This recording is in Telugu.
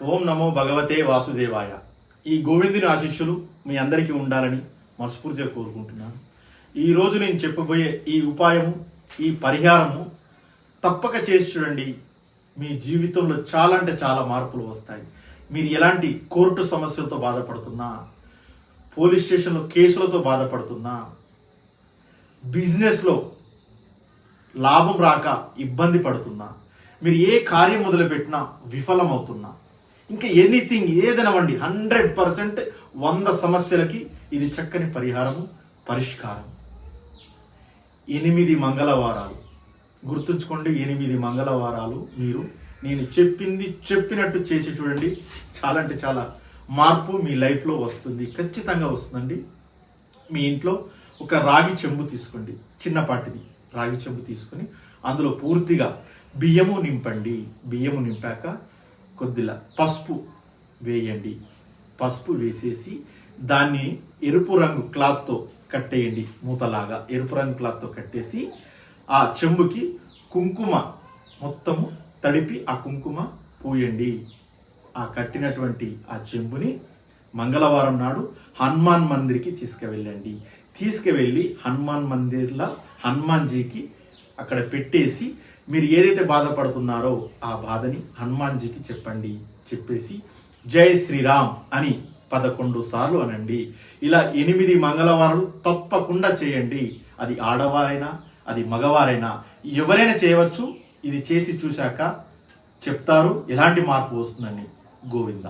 ఓం నమో భగవతే వాసుదేవాయ. ఈ గోవిందుని ఆశీస్సులు మీ అందరికీ ఉండాలని మనస్ఫూర్తిగా కోరుకుంటున్నాను. ఈరోజు నేను చెప్పబోయే ఈ ఉపాయము, ఈ పరిహారము తప్పక చేసి చూడండి. మీ జీవితంలో చాలా అంటే చాలా మార్పులు వస్తాయి. మీరు ఎలాంటి కోర్టు సమస్యలతో బాధపడుతున్నా, పోలీస్ స్టేషన్లో కేసులతో బాధపడుతున్నా, బిజినెస్లో లాభం రాక ఇబ్బంది పడుతున్నా, మీరు ఏ కార్యం మొదలుపెట్టినా విఫలమవుతున్నా, ఇంకా ఎనీథింగ్ ఏదనవండి 100% 100 సమస్యలకి ఇది చక్కని పరిహారము, పరిష్కారం. 8 మంగళవారాలు గుర్తుంచుకోండి. 8 మంగళవారాలు మీరు నేను చెప్పినట్టు చేసి చూడండి. చాలా అంటే చాలా మార్పు మీ లైఫ్లో వస్తుంది, ఖచ్చితంగా వస్తుందండి. మీ ఇంట్లో ఒక రాగి చెంబు తీసుకోండి, చిన్నపాటిది రాగి చెంబు తీసుకొని అందులో పూర్తిగా బియ్యము నింపండి. బియ్యము నింపాక కొద్దిగా పసుపు వేయండి. పసుపు వేసేసి దాన్ని ఎరుపు రంగు క్లాత్తో కట్టేయండి. మూతలాగా ఎరుపు రంగు క్లాత్తో కట్టేసి ఆ చెంబుకి కుంకుమ మొత్తము తడిపి ఆ కుంకుమ పూయండి. ఆ కట్టినటువంటి ఆ చెంబుని మంగళవారం నాడు హనుమాన్ మందిర్కి తీసుకువెళ్ళండి. తీసుకువెళ్ళి హనుమాన్ మందిర్లో హనుమాన్జీకి అక్కడ పెట్టేసి మీరు ఏదైతే బాధపడుతున్నారో ఆ బాధని హనుమాన్జీకి చెప్పండి. చెప్పేసి జై శ్రీరామ్ అని 11 సార్లు అనండి. ఇలా 8 మంగళవారాలు తప్పకుండా చేయండి. అది ఆడవారైనా, అది మగవారైనా, ఎవరైనా చేయవచ్చు. ఇది చేసి చూశాక చెప్తారు ఎలాంటి మార్పు వస్తుందని. గోవింద.